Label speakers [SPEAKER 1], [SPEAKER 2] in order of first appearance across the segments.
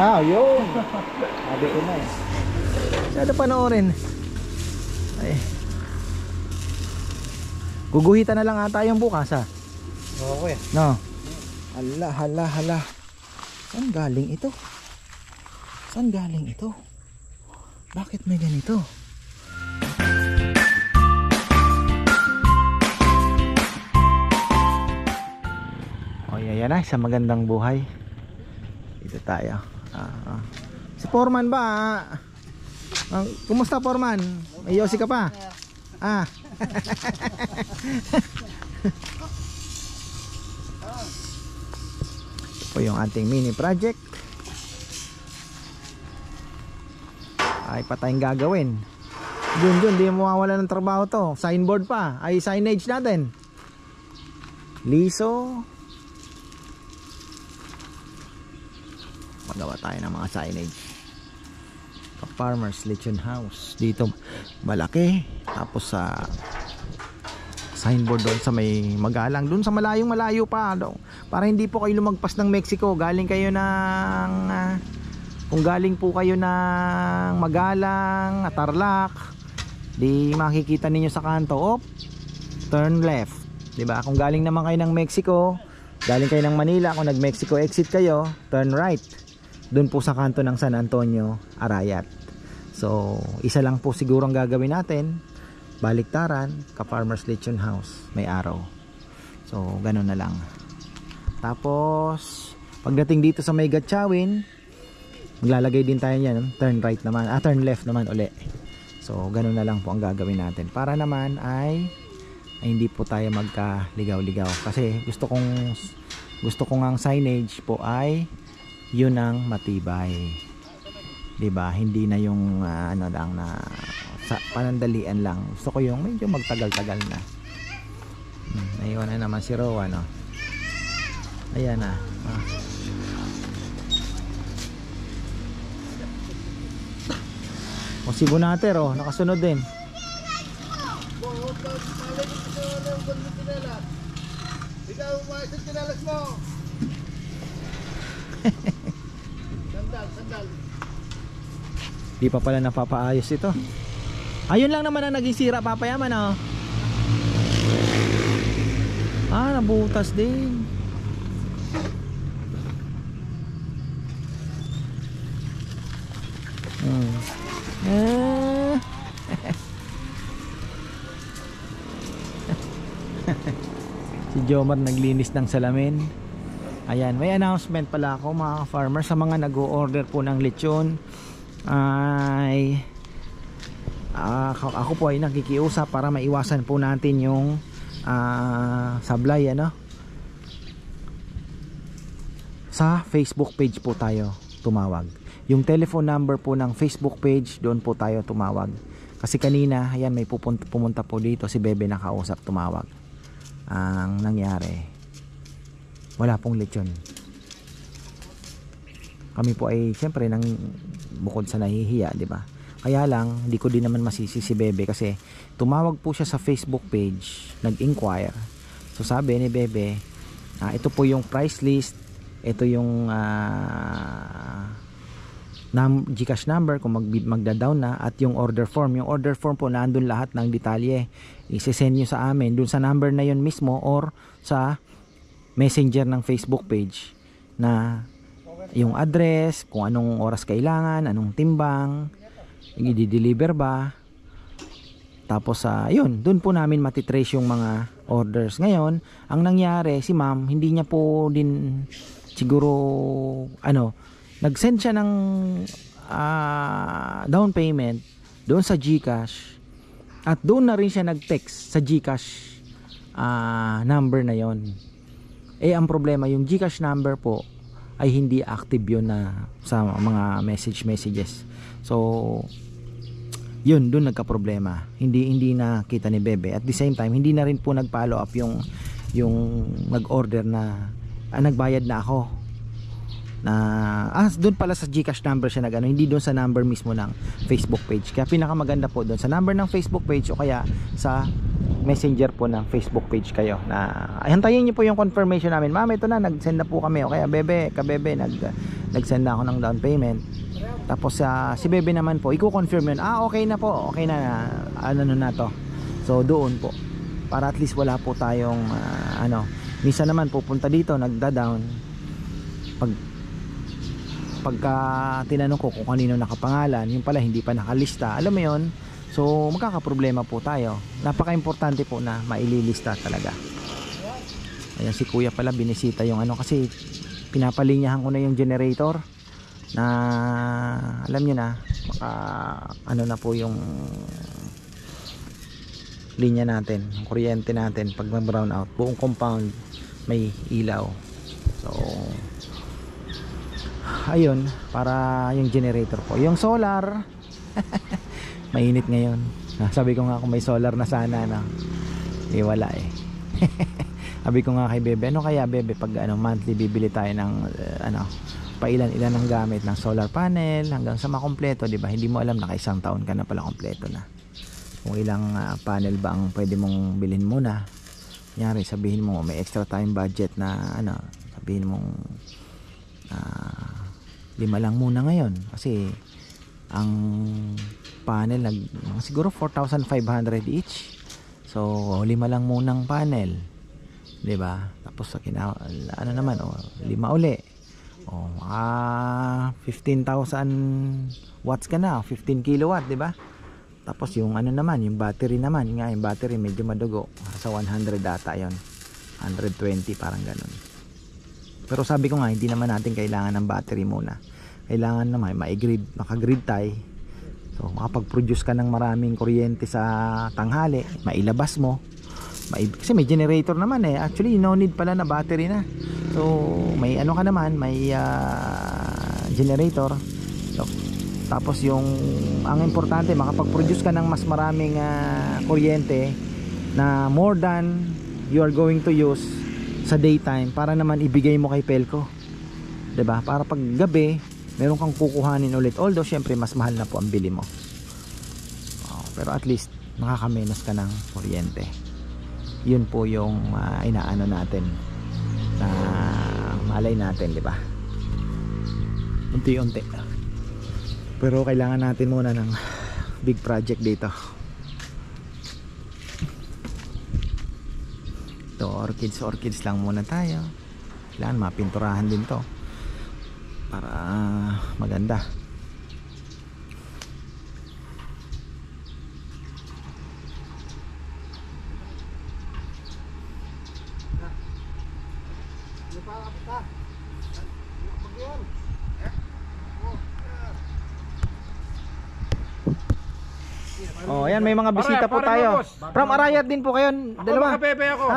[SPEAKER 1] Yun. Sabi ko na eh.
[SPEAKER 2] Sana panoorin. Ay. Guguhitan na lang ata yung bukas ha.
[SPEAKER 1] Okay.
[SPEAKER 2] No. Hala. Saan galing ito? Bakit may ganito? O yan na, sa magandang buhay. Dito tayo. Si Foreman ba? Kumusta Foreman? May yosi ka pa? Ito po yung ating mini project. Ay patayong gagawin. Yun, di mawawala ng trabaho to. Signboard pa. Ay signage natin. Liso. Magawa tayo ng mga signage. Farmers Lechon House. Dito malaki. Tapos sa signboard doon sa may Magalang, doon sa malayo pa doon. Para hindi po kayo lumagpas ng Mexico. Galing kayo ng kung galing po kayo ng Magalang, Tarlac, di makikita ninyo sa kanto, turn left, di ba? Kung galing naman kayo ng Mexico, galing kayo ng Manila, kung nag Mexico exit kayo, turn right. Doon po sa kanto ng San Antonio, Arayat. So isa lang po siguro ang gagawin natin, baliktaran, Farmers Lechon House, may arrow. So ganun na lang. Tapos pagdating dito sa may Gatchawin, maglalagay din tayo niyan, turn right naman, turn left naman uli. So ganun na lang po ang gagawin natin para naman ay hindi po tayo magkaligaw-ligaw, kasi gusto kong ang signage po ay yun ang matibay, diba? Hindi na yung ano lang na sa panandalian lang. Gusto ko yung medyo magtagal-tagal na. Naiwan na naman si Rowa, no? Ayan na. O si Bunater, oh, nakasunod din.
[SPEAKER 1] Ikaw, maisang tinalas mo. Sandal.
[SPEAKER 2] Di pa pala napapaayos ito. Ayun lang naman ang naging sira, papayaman, oh. Nabutas din. Si Jomar naglinis ng salamin. Ayan, may announcement pala ako mga farmer sa mga nag-o-order po ng lechon. Ay ako po ay nakikiusap para maiwasan po natin yung sablay, ano? Sa Facebook page po tayo tumawag. Yung telephone number po ng Facebook page, doon po tayo tumawag. Kasi kanina, ayan, may pumunta po dito si Bebe nakausap, tumawag. Ang nangyari, wala pong lechon. Kami po ay siyempre bukod sa nahihiya, di ba? Kaya lang, hindi ko din naman masisi si Bebe kasi tumawag po siya sa Facebook page, nag-inquire. So sabi ni Bebe, ito po yung price list, ito yung GCash number kung magda-down na, at yung order form. Yung order form po nandun lahat ng detalye. I-send nyo sa amin dun sa number na yun mismo or sa messenger ng Facebook page na yung address, kung anong oras kailangan, anong timbang, i-deliver ba. Tapos yun, dun po namin matitrace yung mga orders. Ngayon, ang nangyari, si ma'am, hindi niya po din siguro nag-send siya ng down payment doon sa GCash, at doon na rin siya nag-text sa GCash number na yon. Ang problema, yung GCash number po ay hindi active yun na sa mga messages. So yun, doon nagka-problema. Hindi na kita ni Bebe. At the same time, hindi na rin po nag-follow up yung nag-order na nagbayad na ako. Doon pala sa GCash number siya hindi doon sa number mismo ng Facebook page. Kaya pinakamaganda po doon sa number ng Facebook page o kaya sa messenger po ng Facebook page kayo na hintayin niyo po yung confirmation namin. Ma'am, ito na, nag-send na po kami, o kaya kabebe nag-send na ako ng down payment. Tapos si bebe naman po i-confirm yun, okay na po, okay na, ano na to. So doon po, para at least wala po tayong minsan naman pupunta dito, nagda-down, pagka tinanong ko kung kanino nakapangalan, yung pala hindi pa nakalista, alam mo yon. So magkakaproblema po tayo. Napaka-importante po na maililista talaga. Ayan, si kuya pala binisita yung kasi pinapalinyahan ko na yung generator na alam nyo na na po yung linya natin, yung kuryente natin. Pag mag-brown out, buong compound may ilaw. So ayun, para yung generator po. Yung solar mainit ngayon. Sabi ko nga kung may solar na sana wala sabi ko nga kay bebe, kaya bebe pag monthly bibili tayo ng pailan-ilan ang gamit ng solar panel hanggang sa makompleto, di ba? Hindi mo alam na isang taon ka na pala kompleto na. Kung ilang panel ba ang pwede mong bilhin muna. Kunyari sabihin mo may extra time budget na sabihin mong 5 lang muna ngayon kasi ang panel siguro 4,500 each. So 5 lang munang panel, 'di ba? Tapos sa 5 uli. 15,000 watts ka na, 15 kilowatt, 'di ba? Tapos yung yung battery naman, yung battery medyo madugo, sa 100 data 'yon. 120 parang ganun. Pero sabi ko nga hindi naman natin kailangan ng battery muna. Kailangan naman maka-grid tie. So makapag-produce ka ng maraming kuryente sa tanghali, mailabas mo. Kasi may generator naman Actually no need pala na battery na. So may ka naman, may generator. So, tapos ang importante makapag-produce ka ng mas maraming kuryente na more than you are going to use sa daytime para naman ibigay mo kay Pelco. 'Di ba? Para pag gabi meron kang kukuhanin ulit. Although syempre mas mahal na po ang bili mo. Pero at least makakamenos ka ng kuryente. Yun po yung inaano natin na malay natin, di ba? Unti-unti. Pero kailangan natin muna ng big project dito. Ito, orchids lang muna tayo. Kailangan mapinturahan din to para maganda. Ayan, may mga bisita po tayo. From Arayat din po kayo, dalawa.
[SPEAKER 3] Ako, bebe ako.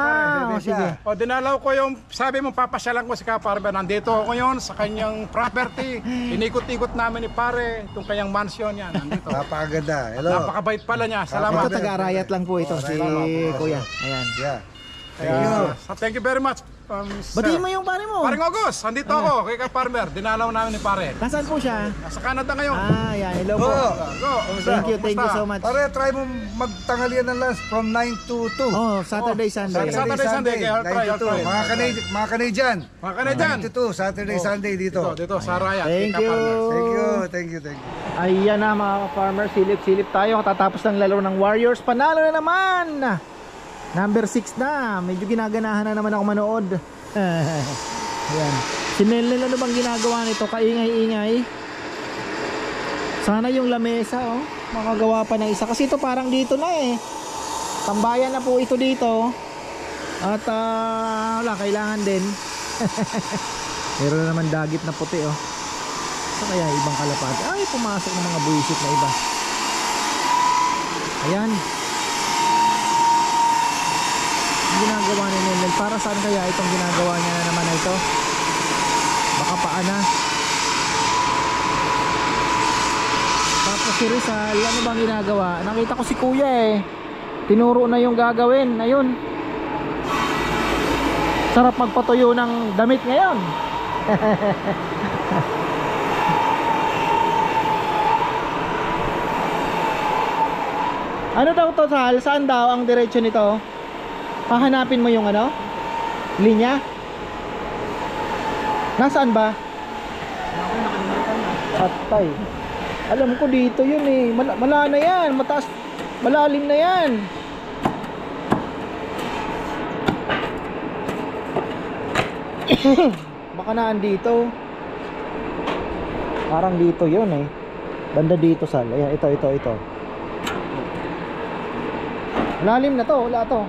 [SPEAKER 2] Sige.
[SPEAKER 3] Dinalaw ko yung, sabi mo, papasyalan ko si Kaparber. Nandito ako ngayon sa kanyang property. Inikot-ikot namin ni pare, itong kanyang mansion yan. Nandito.
[SPEAKER 1] Napakaganda. Hello.
[SPEAKER 3] Napakabait pala niya. Salamat.
[SPEAKER 2] Ito, taga-Arayat lang po ito, si Kuya. Ayan.
[SPEAKER 1] Yeah.
[SPEAKER 3] Thank you very much.
[SPEAKER 2] Batiin mo yung pare mo.
[SPEAKER 3] Paring August, andito ako kay Kaparber. Dinalaw namin ni pare.
[SPEAKER 2] Nasaan po siya?
[SPEAKER 3] Nasa Canada ngayon.
[SPEAKER 2] Yan. Hello po.
[SPEAKER 3] Go.
[SPEAKER 2] Thank you so much.
[SPEAKER 1] Pare, try mo magtanghalian ng lunch from 9 to 2.
[SPEAKER 2] Saturday, Sunday.
[SPEAKER 3] Saturday, Sunday. I'll try.
[SPEAKER 1] Mga Canadian.
[SPEAKER 3] Mga Canadian.
[SPEAKER 1] 9 to 2, Saturday, Sunday dito.
[SPEAKER 3] Dito, sa Arayat.
[SPEAKER 2] Thank you.
[SPEAKER 1] Thank you.
[SPEAKER 2] Ayan na mga farmer, silip-silip tayo. Tatapos ng laro ng Warriors. Panalo na naman. Number 6 na. Medyo ginaganahan na naman ako manood. Ayan. Si Nelnel, ano bang ginagawa nito? Kaingay-ingay. Sana yung lamesa, makagawa pa ng isa. Kasi ito parang dito na tambayan na po ito dito. At wala, kailangan din. Meron na naman dagit na puti So kaya ibang kalapati. Ay, pumasok ng mga buwisit na iba. Ayan. Ginagawa ni Nenel, para saan kaya itong ginagawa niya na naman na ito? Baka paana. Tapos si Rizal, ano bang ginagawa? Nakita ko si kuya tinuro na yung gagawin. Ayun, sarap magpatuyo ng damit ngayon. Ano daw to, Sal? Saan daw ang diretsyo nito? Hahanapin mo yung ano? Linya? Nasaan ba? Patay. Alam ko dito yun eh. Mala na yan. Mataas. Malalim na yan. Baka naan dito. Parang dito yun eh. Banda dito, Sal. Ayan, ito. Malalim na to. Wala to.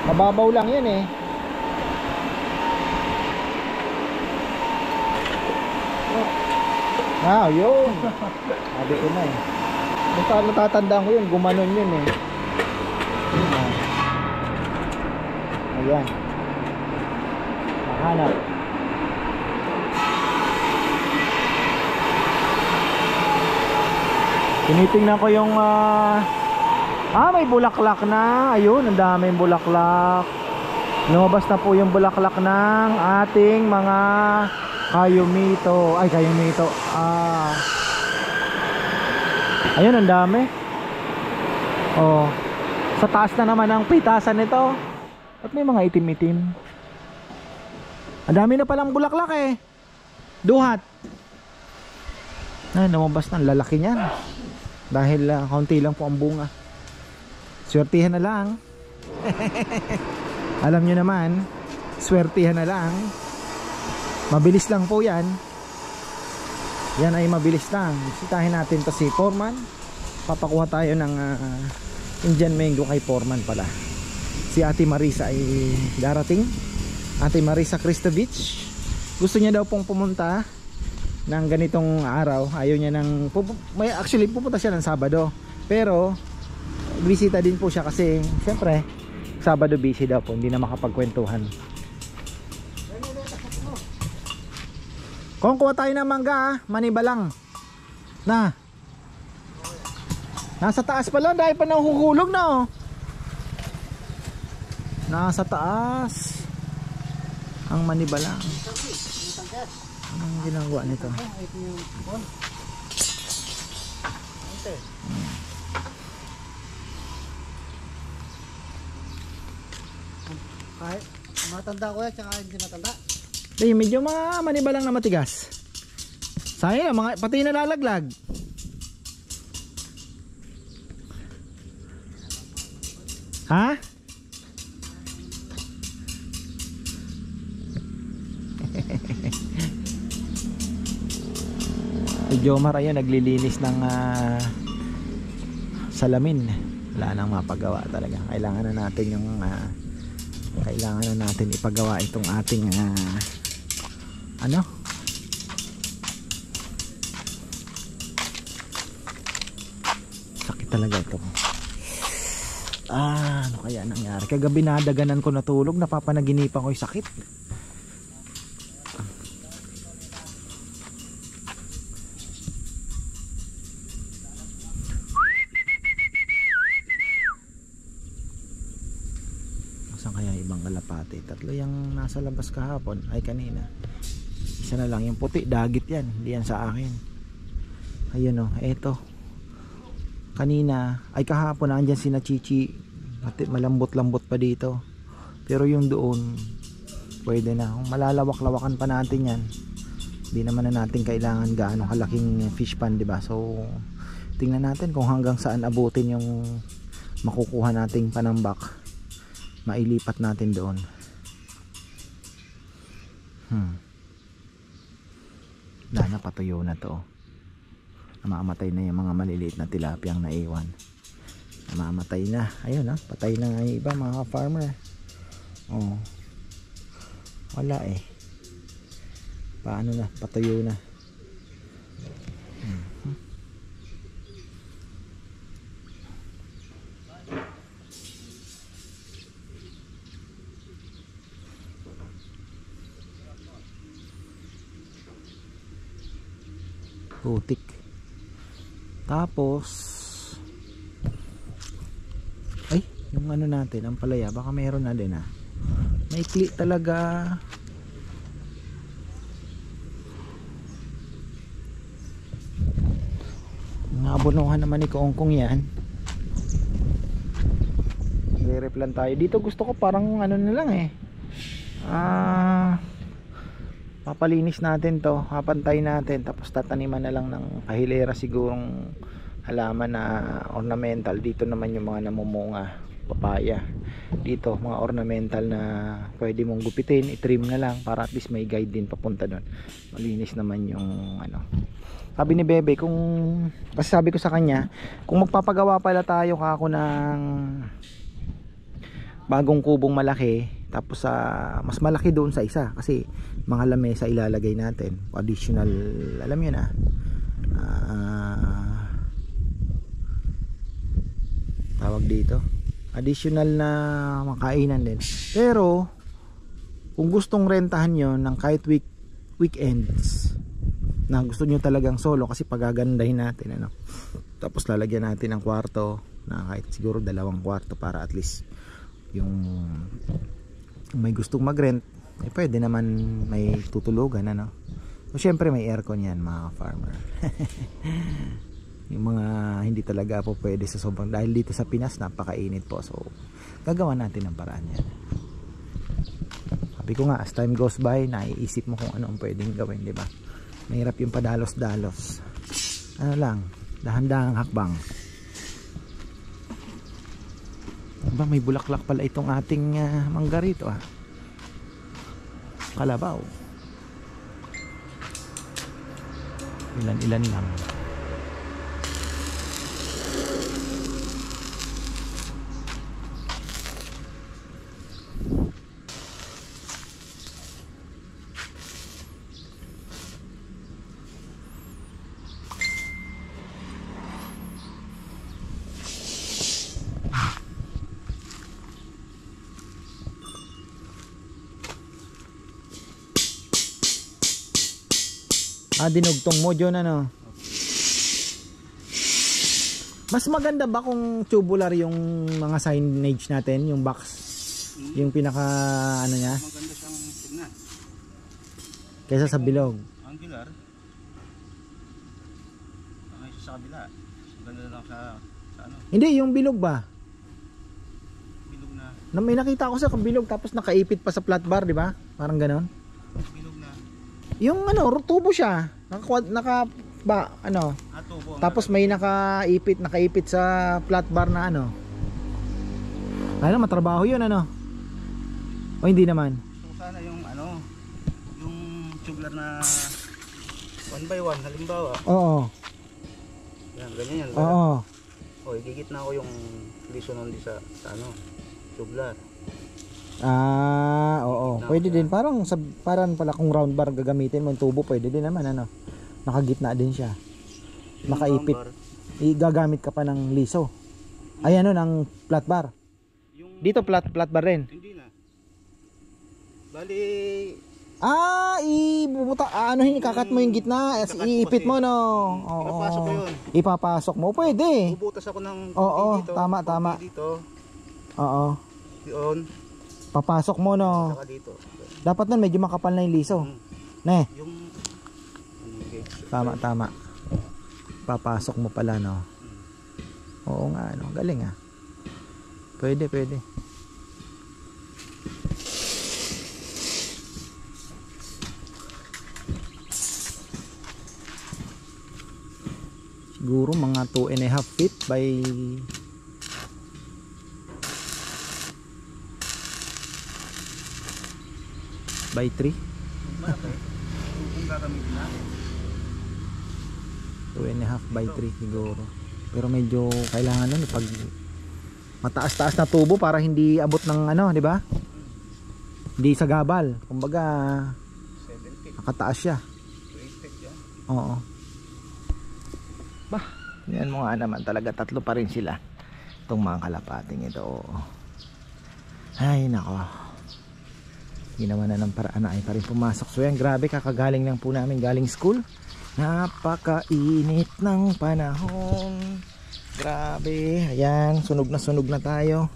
[SPEAKER 2] Mababaw lang yan eh. Yun. Sabi ko na eh. Natatandaan ko yun, gumanon yun eh. Ayan. Mahanap. Tinitingnan ko yung may bulaklak na. Ayun, ang daming bulaklak. Lumabas na po yung bulaklak ng ating mga kayumito. Ay, kayumito. Ayun, ang dami. Oh. Sa taas na naman ang pitasan nito. At may mga itim-itim. Ang dami na palang bulaklak eh. Duhat. Ay, lumabas na. Lalaki niyan. Dahil kaunti lang po ang bunga. Swertihan na lang. Alam nyo naman, swertihan na lang. Mabilis lang po yan. Yan ay mabilis lang. Sitahin natin to si Foreman. Papakuha tayo ng Indian mango kay Foreman pala. Si Ate Marisa ay darating. Ate Marisa Kristovich. Gusto niya daw pong pumunta ng ganitong araw. Ayaw niya ng actually pupunta siya ng Sabado. Pero bisita din po siya kasi siyempre Sabado busy daw po, hindi na makapagkwentuhan. Kung kuha tayo ng mangga, maniba lang. Nasa taas pala, dahil pa nahuhulog na oh. Nasa taas ang maniba lang. Anong ginagawa nito?
[SPEAKER 4] Kahit matanda ko yan, tsaka hindi matanda.
[SPEAKER 2] Medyo mga maniba lang na matigas. Sayang, mga pati nalalaglag. Ha? Si Jomar ayun naglilinis ng salamin. Wala nang mapagawa talaga. Kailangan na natin yung ipagawa itong ating sakit talaga ito. Ano kaya nangyari? Kagabi nadaganan ko natulog, napapanaginipan ko yung sakit. Kaya ibang kalapati, tatlo yung nasa labas kahapon ay kanina, isa na lang yung puti, dagit yan, hindi yan sa akin. Ayun eto kanina ay kahapon andyan si na Chichi, malambot-lambot pa dito, pero yung doon pwede na, malalawak-lawakan pa natin yan, hindi naman na natin kailangan gaano kalaking fish pan, diba? So tingnan natin kung hanggang saan abutin yung makukuha nating panambak, mailipat natin doon. Dana patuyo na to. Namamatay na yung mga maliliit na tilapiyang naiwan. Namamatay na. Ayun patay na nga yung iba mga farmer. Wala eh. Paano na? Patuyo na. Putik. Tapos Yung ano natin, ang palaya, baka meron na din ah. Maikli talaga. Naabonohan naman ni Kongkong yan. Re-replan tayo. Dito gusto ko parang ano na lang eh. Papalinis natin to, papantay natin, tapos tataniman na lang ng kahilera sigurong halaman na ornamental. Dito naman yung mga namumunga, papaya. Dito mga ornamental na pwede mong gupitin, i-trim na lang para at least may guide din papunta doon. Malinis naman yung ano. Sabi ni Bebe, kasi sabi ko sa kanya, kung magpapagawa pala tayo kako ng bagong kubong malaki, tapos mas malaki doon sa isa kasi mga lamesa ilalagay natin, additional, alam yun na tawag dito, additional na makainan din. Pero kung gustong rentahan yon ng kahit weekends na gusto nyo talagang solo, kasi pagagandahin natin ano, tapos lalagyan natin ng kwarto na kahit siguro 2 kwarto para at least yung may gustong mag-rent eh, pwede naman may tutulugan ano. So syempre may aircon yan mga farmer. Yung mga hindi talaga po pwede sa sobrang, dahil dito sa Pinas napakainit po, so gagawa natin ng paraan yan. Sabi ko nga, as time goes by naiisip mo kung ano ang pwedeng gawin, di ba? Mahirap yung padalos-dalos, ano lang, dahan-dahang hakbang. Diba, may bulaklak pala itong ating mangga rito ah. Kalabaw. Ilan-ilan lang. Dinugtong mo John ano. Mas maganda ba kung tubular yung mga signage natin, yung box, yung pinaka ano niya?
[SPEAKER 5] Maganda siyang tignan.
[SPEAKER 2] Kaysa sa bilog.
[SPEAKER 5] Angular. Ay sa kabila. Maganda lang sa ano.
[SPEAKER 2] Hindi, yung bilog ba?
[SPEAKER 5] Bilog na.
[SPEAKER 2] May nakita ko sa bilog tapos nakaipit pa sa flat bar, di ba? Parang ganoon.
[SPEAKER 5] Bilog na.
[SPEAKER 2] Yung ano, tubo siya.
[SPEAKER 5] Tubo.
[SPEAKER 2] Tapos may nakaipit sa flat bar na ano. Ano, matrabaho 'yun ano. O hindi naman.
[SPEAKER 5] So sana yung ano, yung tubular na 1 by 1 halimbawa.
[SPEAKER 2] Oo.
[SPEAKER 5] Yan, ganyan yan.
[SPEAKER 2] Oo.
[SPEAKER 5] O, igigit na ako yung liso nun di sa ano, tubular.
[SPEAKER 2] Oo. Pwede din. Parang pala kung round bar gagamitin mo yung tubo, pwede din naman ano. Nakagitna din siya. Makaipit. Gagamit ka pa ng liso. Ay ano, ng flat bar.
[SPEAKER 5] Yung
[SPEAKER 2] Dito flat bar rin.
[SPEAKER 5] hindi na. Bali
[SPEAKER 2] ibubuta, kakat mo yung gitna, iipit mo no. Oo.
[SPEAKER 5] Ipapasok ko yun.
[SPEAKER 2] Ipapasok mo, pwede.
[SPEAKER 5] Bubutas ako ng
[SPEAKER 2] Oo,
[SPEAKER 5] dito.
[SPEAKER 2] tama.
[SPEAKER 5] Dito.
[SPEAKER 2] Oo.
[SPEAKER 5] Yun.
[SPEAKER 2] Papasok mo no.
[SPEAKER 5] Saka dito.
[SPEAKER 2] Dapat nun medyo makapal na yung liso. Ne.
[SPEAKER 5] Yung gauge.
[SPEAKER 2] Tama. Papasok mo pala no. Oo nga ano, galing ah. Pwede. Siguro mga 2.5 feet by 3.
[SPEAKER 5] Malaki. Kung gagamitin na.
[SPEAKER 2] 2.5 by 3 siguro. Pero medyo kailangan nun pag mataas-taas na tubo para hindi abot ng ano, di ba? Hindi sa gabal. Kumbaga
[SPEAKER 5] 7 feet.
[SPEAKER 2] nakataas siya.
[SPEAKER 5] 8 feet yan.
[SPEAKER 2] Oo. Bah, yan mo nga naman talaga, 3 pa rin sila. Itong mga kalapating ito. Ay nako. Ginawa na ng paraan na ay pa rin pumasok. So yan, grabe, kakagaling lang po namin galing school. Napakainit ng panahon. Grabe. Ayan, sunog na tayo.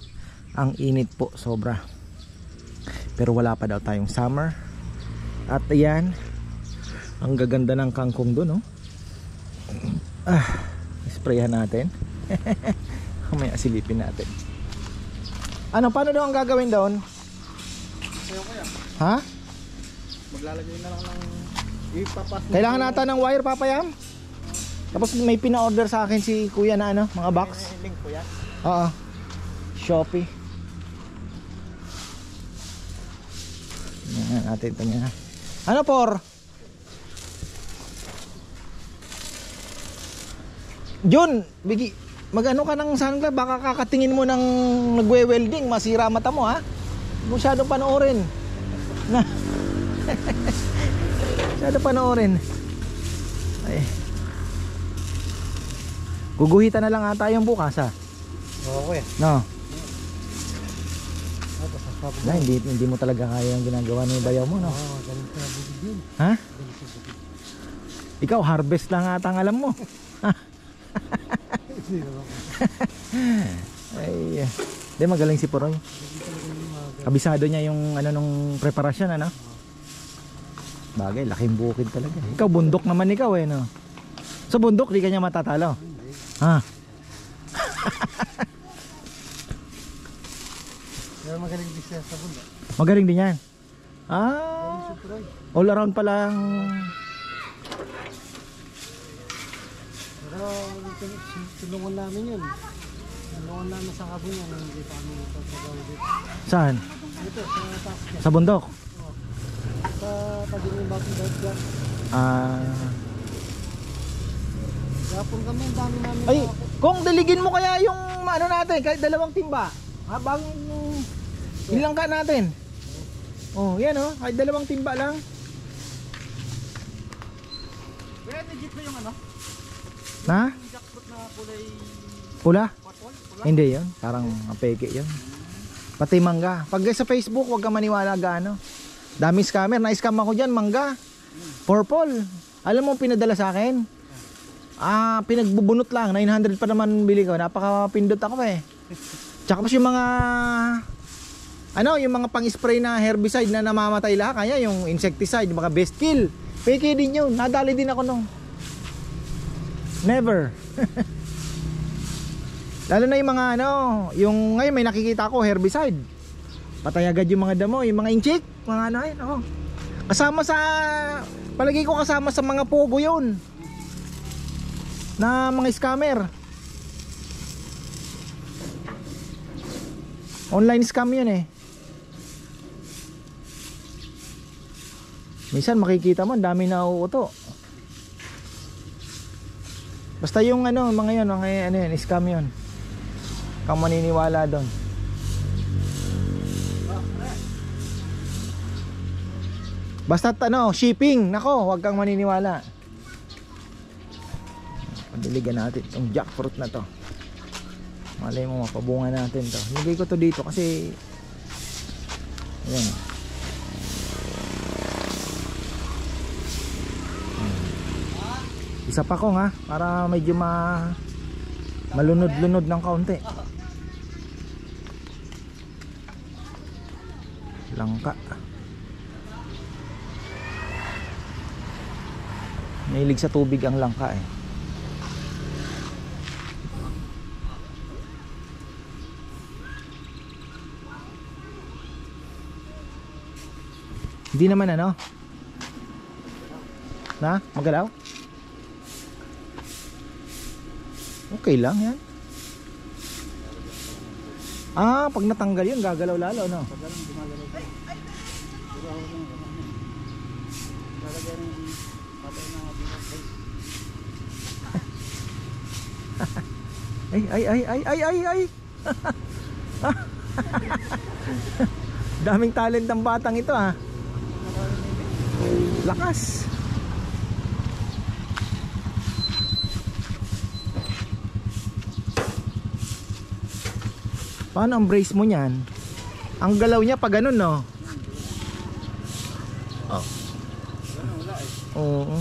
[SPEAKER 2] Ang init po, sobra. Pero wala pa daw tayong summer. At ayan, ang gaganda ng kangkong doon, oh. Sprayan natin. Mamaya silipin natin. Ano, paano daw ang gagawin doon? Ha?
[SPEAKER 5] Maglalagay na lang ng ipapas.
[SPEAKER 2] Kailangan nata ng wire, papayam? Tapos may pina-order sa akin si kuya na ano, mga box.
[SPEAKER 5] Link ko yan.
[SPEAKER 2] Oo. Shopee. Tingnan natin ito niya. Ano por? Jun, bigi, mag-ano ka ng sunglass, baka kakatingin mo ng nagwe-welding, masira mata mo ha. Masyado panoorin. Na. Masyado panoorin. Ay. Guguhitan na lang ata yung bukas ha.
[SPEAKER 4] Oo, kuya.
[SPEAKER 2] No.
[SPEAKER 4] Tapos
[SPEAKER 2] Na, hindi mo talaga kaya yung ginagawa ng bayaw mo, no?
[SPEAKER 4] Oo, galing sa bukid yun.
[SPEAKER 2] Ha?
[SPEAKER 4] Galing sa bukid.
[SPEAKER 2] Ikaw, harvest lang ata ang alam mo. Ay, di magaling si Poroy. Kabisado niya yung ano nung preparasyon, ano? Bagay, laking bukid talaga. Ikaw, bundok naman ikaw eh, no? Sa bundok, di ka niya matatalo. Ha?
[SPEAKER 4] Pero magaling din siya sa bunda.
[SPEAKER 2] Magaling din yan. Ah, all around pa lang.
[SPEAKER 4] Pero tulungan namin yun. Tulungan namin sa kabon yan. Hindi pa kami pagkagawa dito.
[SPEAKER 2] Saan?
[SPEAKER 4] Dito, sa taas niya.
[SPEAKER 2] Sa bundok?
[SPEAKER 4] Sa pagin yung bakit dahil dyan. Gapon kami, ang dami namin.
[SPEAKER 2] Ay, kung daligin mo kaya yung ano natin, kahit 2 timba. Habang ilangka natin. Oh, yan oh, kahit 2 timba lang.
[SPEAKER 5] Kaya legit ba yung ano?
[SPEAKER 2] Na?
[SPEAKER 5] Yung jackfruit na kulay
[SPEAKER 2] Pula?
[SPEAKER 5] patol? Pula?
[SPEAKER 2] Hindi yun, parang apeke yun. Pati mangga. Pag sa Facebook, huwag ka maniwala gaano. Dami scammer, na-scam ako dyan, mangga. Purple. Alam mo pinadala sa akin? Pinagbubunot lang, 900 pa naman bili ko. Napaka-pindot ako eh. Tsaka pa yung mga yung mga pang-spray na herbicide na namamatay lahat, kaya yung insecticide, mga best kill. Peke din yun. Nadali din ako nung. Never. Lalo na yung mga yung ngayon may nakikita ko herbicide. Patay agad yung mga damo, yung mga inchik, mga kasama sa palagi ko kasama sa mga pogo yun. Na mga scammer. Online scam yun eh. Minsan makikita mo, ang dami na uuto. Basta yung mga yun, mga scam yun. Kang maniniwala doon. Basta shipping, nako, huwag kang maniniwala. Padiligan natin itong jackfruit na to. Malay mo, mapabunga natin to. Lagay ko to dito kasi ayan. Isa pa ko ha, para medyo malunod-lunod ng kaunti. Langka. Mahilig sa tubig ang langka eh. Hindi naman na magalaw? Okay lang yan. Pag natanggal yun, gagalaw lalo, no? Ay. Daming talent ng batang ito lakas. Paano ang brace mo niyan? Ang galaw niya pag ganun, no? Oh. Oo.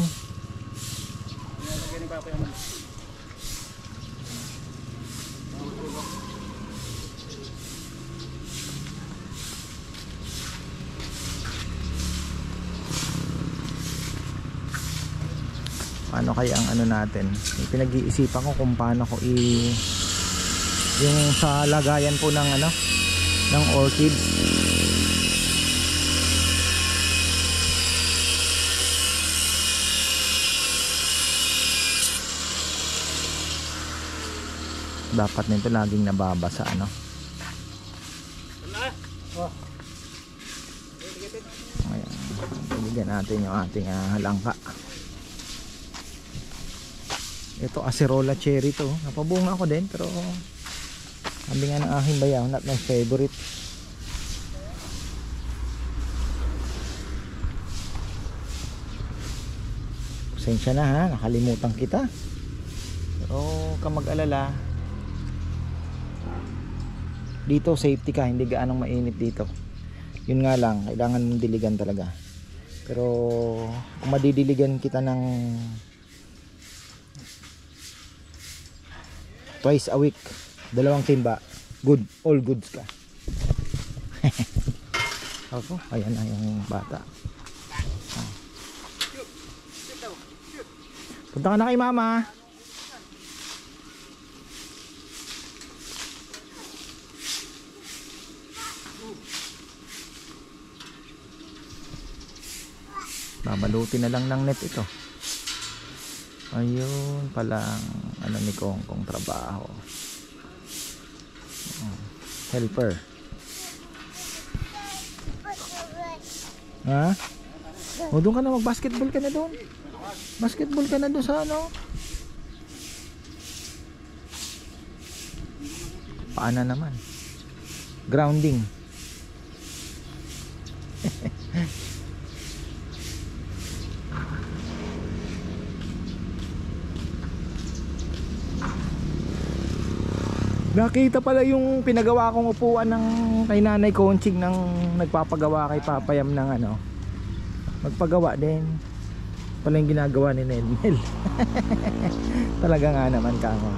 [SPEAKER 2] Paano kaya ang ano natin? Pinag-iisipan ko kung paano ko yung sa lagayan po ng ano, ng orchid. Dapat nito laging nababasa ano. Ayan, bigyan natin yung ating langka. Ito acerola cherry to. Napabunga ako din pero sabi nga ng aking bayaw, not my favorite. Pasensya na ha, nakalimutan kita. Pero ka mag-alala. Dito safety ka, hindi gaanong mainit dito. Yun nga lang, kailangan mong diligan talaga. Pero kung madidiligan kita ng twice a week, 2 timba, good, all goods ka. Ako, ayan na yung bata. Punta ka na kay mama. Babalutin na lang ng net ito. Ayun palang ano ni Kongkong trabaho. Helper. Ha? O doon ka na, mag-basketball ka na doon. Basketball ka na doon sa ano. Paana naman. Grounding. Nakita pala yung pinagawa kong upuan ng kay Nanay Conching nang nagpapagawa kay Papayam ng ano. Magpagawa din. Pala yung ginagawa ni Nel. Talaga nga naman kamo.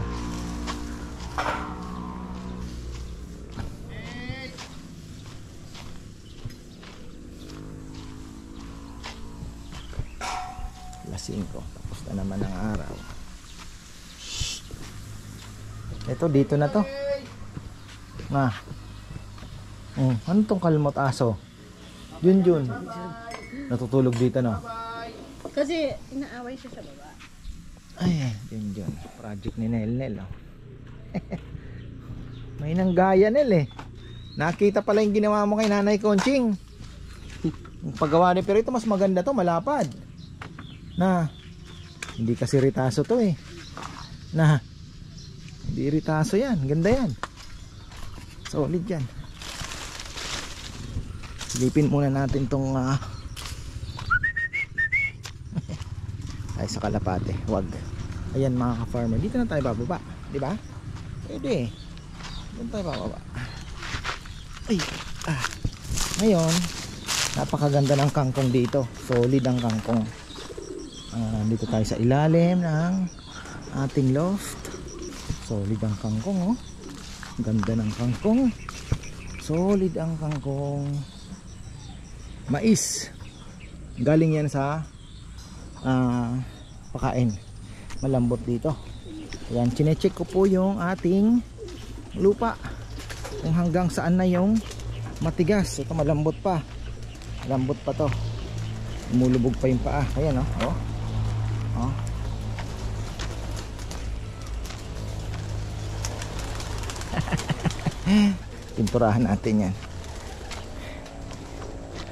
[SPEAKER 2] Alas 5. Tapos na naman ang araw. Ito dito na to. Na. Ano tong kalmot aso? Junjun. Natutulog dito no.
[SPEAKER 6] Kasi inaaway siya sa baba.
[SPEAKER 2] Ay, Junjun. Project ni Nel oh. May nanggaya Nel eh. Nakita pala yung ginawa mo kay Nanay Conching. Yung paggawa ni pero ito mas maganda to, malapad. Na. Hindi kasi ritaso to eh. Na. Hindi ritaso yan, ganda yan. Solid yan. Silipin muna natin tong ay sa kalapate, wag. Ayan mga ka-farmer, dito na tayo bababa, di ba? Pwede. Dito tayo bababa. Ay, ngayon, napakaganda ng kangkong dito. Solid ang kangkong. Dito tayo sa ilalim ng ating loft. Solid ang kangkong oh. Ganda ng kangkong. Solid ang kangkong. Mais. Galing yan sa pakain. Malambot dito. Ayan, chinecheck ko po yung ating lupa. Kung hanggang saan na yung matigas. Ito malambot pa. Malambot pa to. Umulubog pa yung paa. Ayan oh. Oh. Pinturahan natin yan.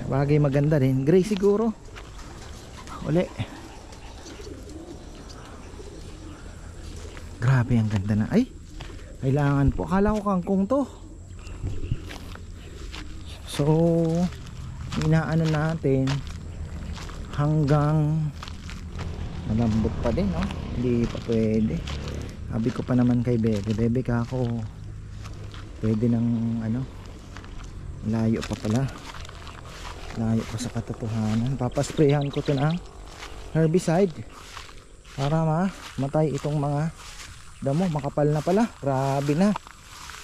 [SPEAKER 2] Bagay maganda din. Gray siguro. Uli. Grabe ang ganda na. Ay, kailangan po. Akala ko kangkong to. So inaano natin hanggang malambot pa din no? Hindi pa pwede. Sabi ko pa naman kay Bebe ka ako, pwede ng ano, layo pa pala, layo pa sa katotohanan. Papasprayhan ko ito ng herbicide para matay itong mga damo. Makapal na pala, grabe na.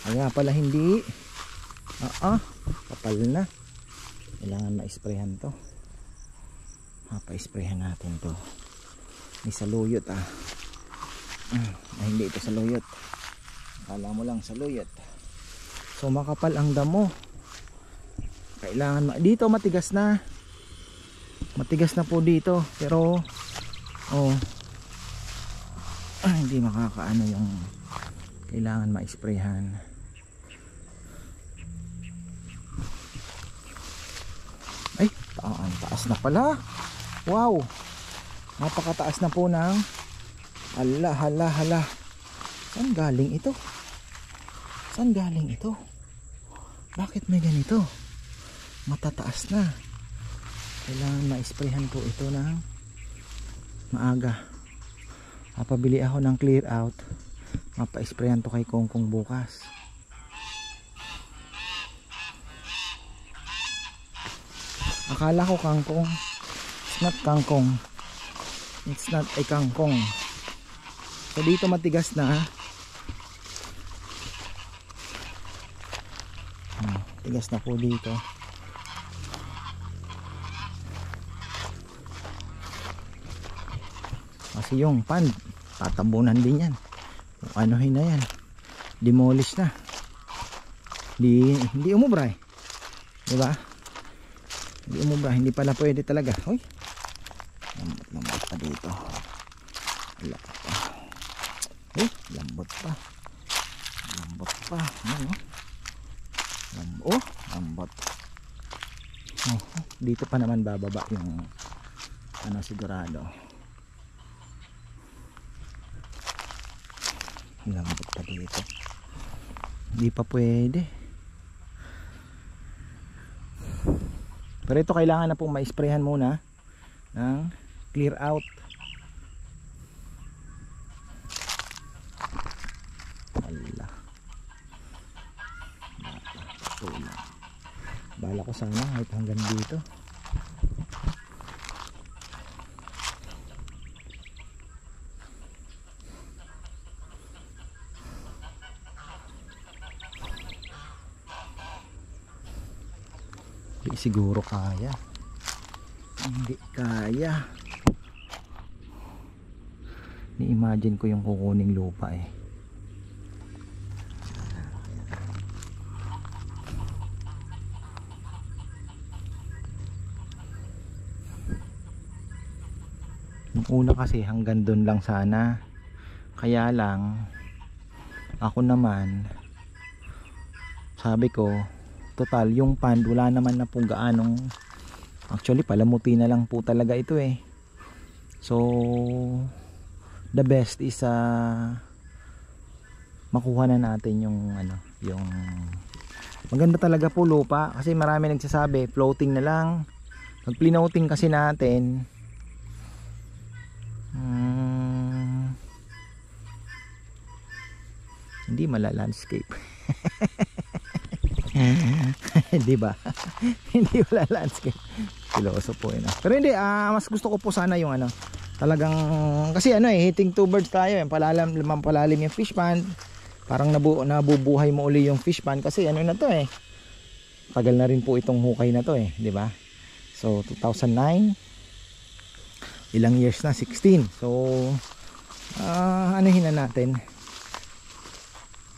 [SPEAKER 2] Kaya pala hindi kapal na. Kailangan ma-sprayhan to. Pa-sprayhan natin to. May saluyot hindi ito saluyot, akala mo lang saluyot. So makapal ang damo, kailangan dito matigas na po dito, pero hindi makakaano yung kailangan ma-sprayhan. Ay, taas na pala. Wow, napakataas na po ng hala. Saan galing ito? Bakit may ganito? Matataas na. Kailangan ma-sprayhan po ito ng maaga. Mapabili ako ng clear out, mapa-sprayan to kay Kongkong bukas. Akala ko kangkong. It's not kangkong. It's not a kangkong. So dito matigas na. Tigas na po dito. Kasi yung pan tatabunan din yan. Anuhin na yan, demolish na. Hindi umubra diba? Hindi umubra, hindi pala pwede talaga. Hoy, lambot pa dito. Lambot pa. Lambot. Dito pa naman bababa yung sigurado. Lambot pa dito. Hindi pa pwede. Pero ito kailangan na pong ma-sprayhan muna ng clear out. Bala ko sana kahit hanggang dito. Hindi siguro kaya. Hindi kaya. Ni-imagine ko yung kukuning lupa Nung una kasi hanggang doon lang sana. Kaya lang ako naman sabi ko, total yung pan wala naman na pong gaanong, actually palamuti na lang po talaga ito So the best is makuha na natin yung yung maganda talaga po lupa, kasi marami nagsasabi floating na lang. Pag plinouting kasi natin hindi mala-landscape. Di ba? Hindi wala landscape. Piloso po pero hindi, mas gusto ko po sana yung talagang, kasi hitting two birds tayo, palalim yung fish pond. Parang nabubuhay mo uli yung fish pond, kasi na to tagal na rin po itong hukay na to di ba? So 2009, ilang years na, 16. So anuhin na natin,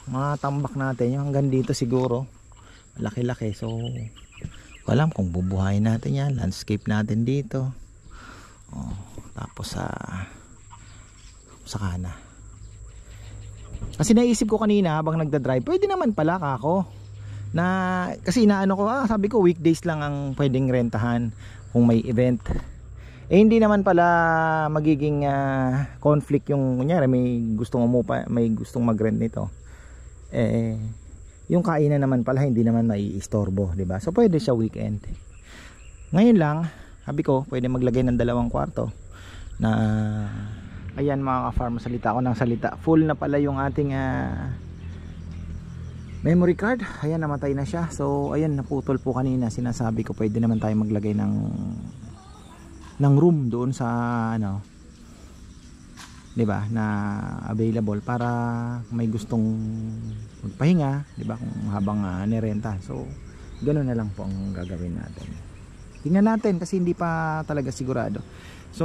[SPEAKER 2] matambak natin yung hanggang dito siguro, laki-laki. So alam kung bubuhayin natin yan, landscape natin dito. Tapos saka na. Kasi naisip ko kanina habang nagda-drive, pwede naman pala ako na, kasi inaano ko, sabi ko weekdays lang ang pwedeng rentahan kung may event. Hindi naman pala magiging conflict yung kunyari may gustong umupa, may gustong mag-rent nito. Yung kainan naman pala hindi naman maiistorbo, di ba? So pwede siya weekend. Ngayon lang, sabi ko, pwede maglagay ng 2 kwarto na, ayan mga ka-farm, salita ako ng salita. Full na pala yung ating memory card. Ayan, namatay na siya. So ayan, naputol po kanina. Sinasabi ko pwede naman tayo maglagay ng room doon sa di ba, na available para may gustong magpahinga, di ba, kung habang nirenta. So ganoon na lang po ang gagawin natin. Tingnan natin kasi hindi pa talaga sigurado. So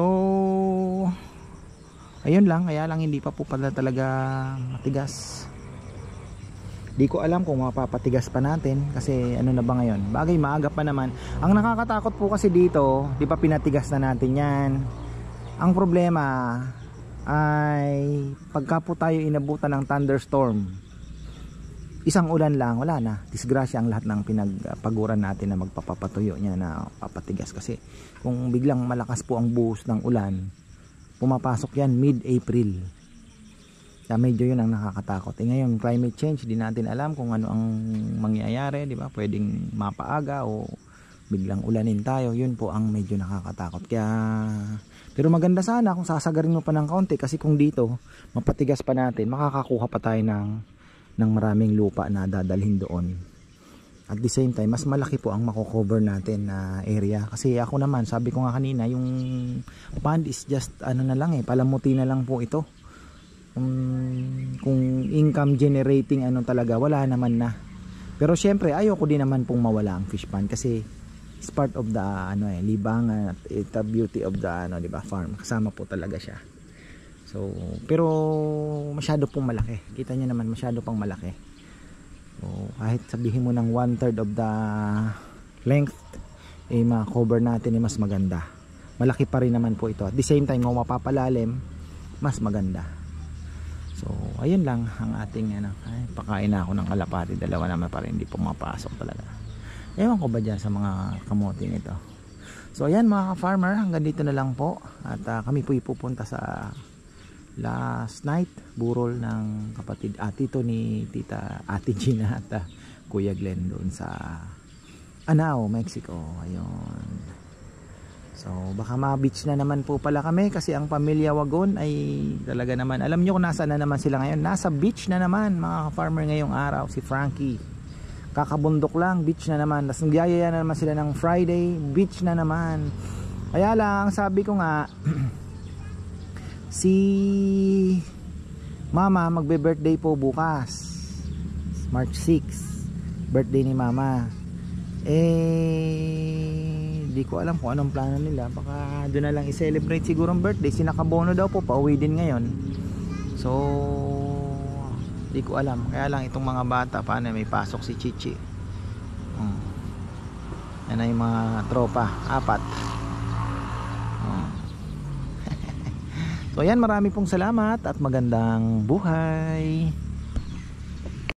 [SPEAKER 2] Ayun lang, kaya lang hindi pa po pala talaga matigas. Di ko alam kung mapapatigas pa natin kasi ano na ba ngayon. Bagay maaga pa naman. Ang nakakatakot po kasi dito, di pa pinatigas na natin yan. Ang problema ay pagka po tayo inabutan ng thunderstorm, isang ulan lang, wala na. Disgrasya ang lahat ng pinagpaguran natin na magpapapatuyo niya na papatigas. Kasi kung biglang malakas po ang buhos ng ulan, pumapasok yan mid-April. Kaya medyo yun ang nakakatakot. Ngayon climate change, di natin alam kung ano ang mangyayari, di ba? Pwedeng mapaaga o biglang ulanin tayo. Yun po ang medyo nakakatakot. Kaya pero maganda sana kung sasagarin mo pa ng kaunti, kasi kung dito mapatigas pa natin, makakakuha pa tayo ng maraming lupa na dadalhin doon. At the same time, mas malaki po ang mako-cover natin na area. Kasi ako naman, sabi ko nga kanina, yung pond is just ano na lang palamuti na lang po ito. Kung income generating ano talaga, wala naman na. Pero syempre ayoko din naman pong mawala ang fish pond kasi it's part of the libangan at the beauty of the di ba, farm. Kasama po talaga siya. So pero masyado pong malaki. Kita niyo naman, masyado pang malaki. So kahit sabihin mo ng 1/3 of the length ma-cover natin mas maganda. Malaki pa rin naman po ito. At the same time kung mapapalalim, mas maganda. So ayun lang ang ating pakain na ako ng kalapati, dalawa naman pa rin hindi pumapasok talaga. Ewan ko ba dyan sa mga kamote nito. So ayan mga ka-farmer, hanggang dito na lang po. At kami po ipupunta sa last night burol ng kapatid tito ni tita Ate Gina at Kuya Glenn doon sa Anao, Mexico. Ayun. So baka ma-beach na naman po pala kami kasi ang pamilya Wagon ay talaga naman, alam nyo kung nasaan na naman sila ngayon. Nasa beach na naman mga farmer ngayong araw. Si Frankie kakabundok lang, beach na naman. Tapos nagyayaya na naman sila ng Friday, beach na naman. Kaya lang sabi ko nga si mama magbe-birthday po bukas, March 6, birthday ni mama. Di ko alam kung anong plano nila. Baka doon na lang i-celebrate siguro ang birthday. Si Nakabono daw po pauwi din ngayon. So di ko alam. Kaya lang itong mga bata, paano may pasok si Chichi. Yan na yung mga tropa, 4. So yan, marami pong salamat at magandang buhay.